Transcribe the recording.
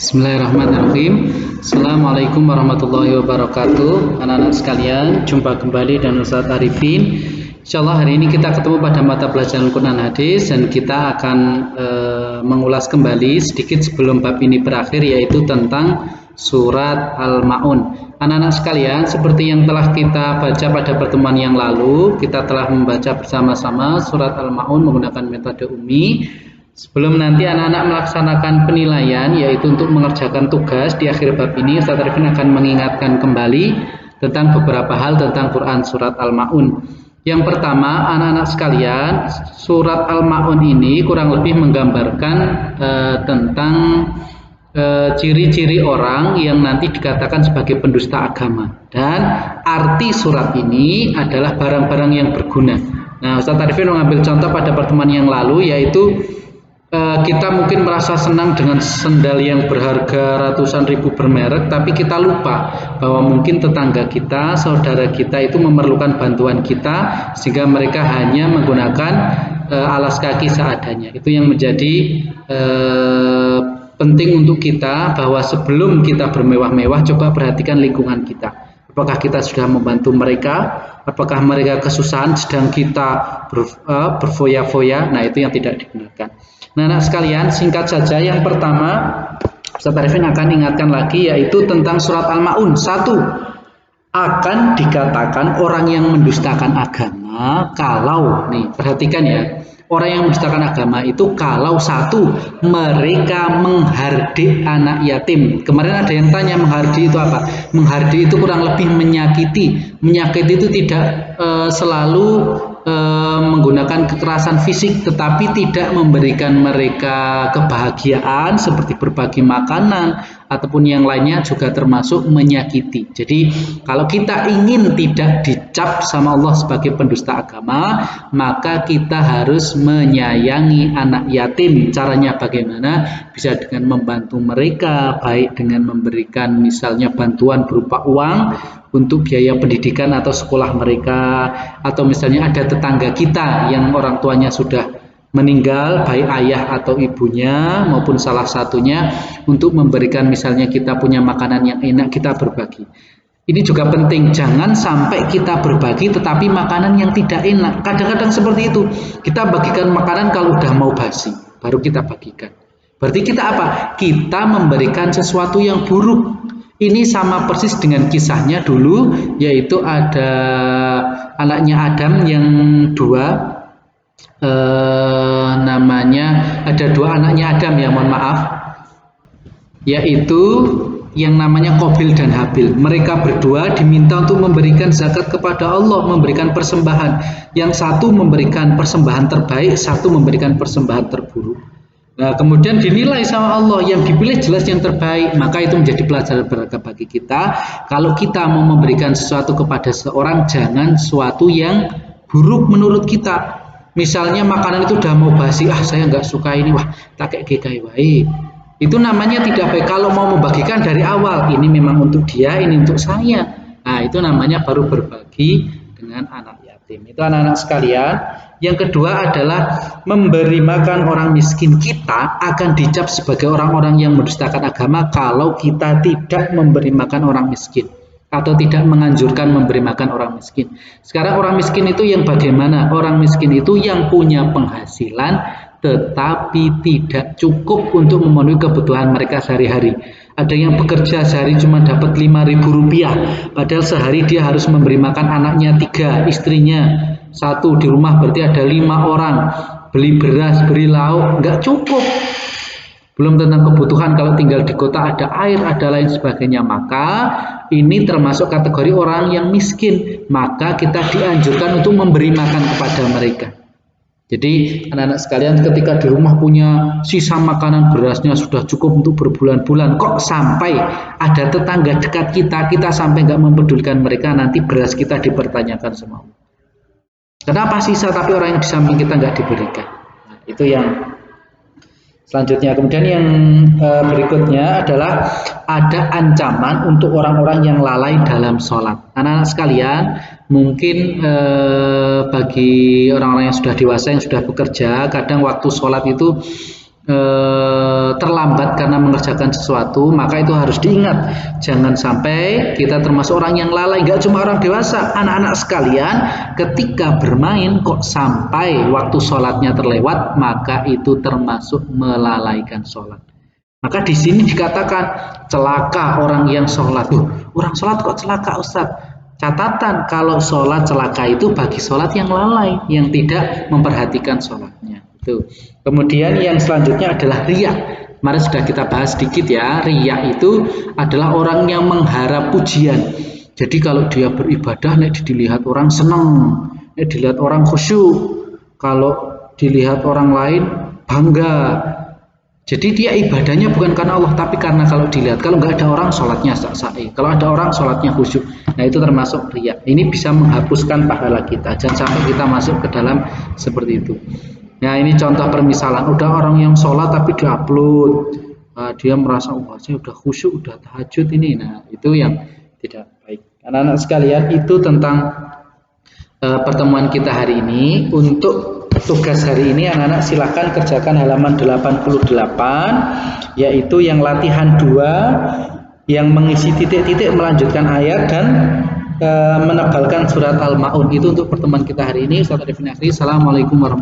Bismillahirrahmanirrahim. Assalamualaikum warahmatullahi wabarakatuh. Anak-anak sekalian, jumpa kembali dengan Ustadz Arifin. Insyaallah hari ini kita ketemu pada mata pelajaran Quran Hadis dan kita akan mengulas kembali sedikit sebelum bab ini berakhir, yaitu tentang surat Al-Ma'un. Anak-anak sekalian, seperti yang telah kita baca pada pertemuan yang lalu, kita telah membaca bersama-sama surat Al-Ma'un menggunakan metode Umi. Sebelum nanti anak-anak melaksanakan penilaian, yaitu untuk mengerjakan tugas di akhir bab ini, Ustaz Arifin akan mengingatkan kembali tentang beberapa hal tentang Quran surat Al-Ma'un. Yang pertama, anak-anak sekalian, surat Al-Ma'un ini kurang lebih menggambarkan tentang ciri-ciri orang yang nanti dikatakan sebagai pendusta agama. Dan arti surat ini adalah barang-barang yang berguna. Nah, Ustaz Arifin mengambil contoh pada pertemuan yang lalu, yaitu kita mungkin merasa senang dengan sendal yang berharga ratusan ribu bermerek, tapi kita lupa bahwa mungkin tetangga kita, saudara kita itu memerlukan bantuan kita, sehingga mereka hanya menggunakan alas kaki seadanya. Itu yang menjadi penting untuk kita, bahwa sebelum kita bermewah-mewah, coba perhatikan lingkungan kita. Apakah kita sudah membantu mereka? Apakah mereka kesusahan sedang kita berfoya-foya? Nah, itu yang tidak dibenarkan. Nah, anak sekalian, singkat saja, yang pertama Ustaz Arifin akan ingatkan lagi, yaitu tentang surat Al-Ma'un. 1. Akan dikatakan orang yang mendustakan agama kalau, nih perhatikan ya, orang yang mendustakan agama itu kalau 1, mereka menghardik anak yatim. Kemarin ada yang tanya, menghardik itu apa? Menghardik itu kurang lebih menyakiti. Menyakiti itu tidak selalu menggunakan kekerasan fisik, tetapi tidak memberikan mereka kebahagiaan seperti berbagi makanan ataupun yang lainnya, juga termasuk menyakiti. Jadi kalau kita ingin tidak dicap sama Allah sebagai pendusta agama, maka kita harus menyayangi anak yatim. Caranya bagaimana? Bisa dengan membantu mereka, baik dengan memberikan misalnya bantuan berupa uang untuk biaya pendidikan atau sekolah mereka, atau misalnya ada tetangga kita yang orang tuanya sudah meninggal, baik ayah atau ibunya maupun salah satunya, untuk memberikan misalnya kita punya makanan yang enak, kita berbagi. Ini juga penting, jangan sampai kita berbagi tetapi makanan yang tidak enak. Kadang-kadang seperti itu, kita bagikan makanan kalau udah mau basi baru kita bagikan. Berarti kita apa? Kita memberikan sesuatu yang buruk. Ini sama persis dengan kisahnya dulu, yaitu ada anaknya Adam yang dua, ada dua anaknya Adam ya, mohon maaf, yaitu yang namanya Qabil dan Habil. Mereka berdua diminta untuk memberikan zakat kepada Allah, memberikan persembahan. Yang satu memberikan persembahan terbaik, satu memberikan persembahan terburuk. Nah, kemudian dinilai sama Allah, yang dipilih jelas yang terbaik. Maka itu menjadi pelajaran berharga bagi kita. Kalau kita mau memberikan sesuatu kepada seseorang, jangan sesuatu yang buruk menurut kita. Misalnya makanan itu udah mau basi, saya nggak suka ini, tak kayak GKI wae. Itu namanya tidak baik. Kalau mau membagikan dari awal, ini memang untuk dia, ini untuk saya. Nah, itu namanya baru berbagi dengan anak yatim. Itu anak-anak sekalian. Yang kedua adalah memberi makan orang miskin. Kita akan dicap sebagai orang-orang yang mendustakan agama kalau kita tidak memberi makan orang miskin atau tidak menganjurkan memberi makan orang miskin. Sekarang orang miskin itu yang bagaimana? Orang miskin itu yang punya penghasilan tetapi tidak cukup untuk memenuhi kebutuhan mereka sehari-hari. Ada yang bekerja sehari cuma dapat Rp5.000, padahal sehari dia harus memberi makan anaknya 3, istrinya 1, di rumah berarti ada 5 orang, beli beras, beli lauk, nggak cukup. Belum tentang kebutuhan kalau tinggal di kota, ada air, ada lain sebagainya. Maka ini termasuk kategori orang yang miskin. Maka kita dianjurkan untuk memberi makan kepada mereka. Jadi anak-anak sekalian, ketika di rumah punya sisa makanan, berasnya sudah cukup untuk berbulan-bulan, kok sampai ada tetangga dekat kita sampai nggak mempedulikan mereka, nanti beras kita dipertanyakan sama Allah. Kenapa sisa tapi orang yang di samping kita nggak diberikan? Nah, itu yang selanjutnya. Kemudian yang berikutnya adalah ada ancaman untuk orang-orang yang lalai dalam sholat. Anak-anak sekalian, mungkin bagi orang-orang yang sudah dewasa, yang sudah bekerja, kadang waktu sholat itu terlambat karena mengerjakan sesuatu, maka itu harus diingat. Jangan sampai kita termasuk orang yang lalai. Nggak cuma orang dewasa, anak-anak sekalian, ketika bermain kok sampai waktu sholatnya terlewat, maka itu termasuk melalaikan sholat. Maka di sini dikatakan celaka orang yang sholat. Orang sholat kok celaka, Ustaz? Catatan, kalau sholat celaka itu bagi sholat yang lalai, yang tidak memperhatikan sholatnya. Itu. Kemudian yang selanjutnya adalah riya. Kemarin sudah kita bahas sedikit ya. Riya itu adalah orang yang mengharap pujian. Jadi kalau dia beribadah, nek dilihat orang senang, nek dilihat orang khusyuk, kalau dilihat orang lain bangga. Jadi dia ibadahnya bukan karena Allah, tapi karena kalau dilihat, kalau nggak ada orang sholatnya sak-sae, kalau ada orang sholatnya khusyuk. Nah itu termasuk riya. Ini bisa menghapuskan pahala kita. Jangan sampai kita masuk ke dalam seperti itu. Nah ini contoh permisalan, udah orang yang sholat tapi diupload, dia merasa wah saya udah khusyuk, udah tahajud ini. Nah itu yang tidak baik. Anak-anak sekalian, itu tentang pertemuan kita hari ini. Untuk tugas hari ini anak-anak silakan kerjakan halaman 88, yaitu yang latihan 2, yang mengisi titik-titik melanjutkan ayat dan menebalkan surat Al-Ma'un. Itu untuk pertemuan kita hari ini. Ustaz Arifin Akhri, Assalamualaikum warahmatullahi wabarakatuh.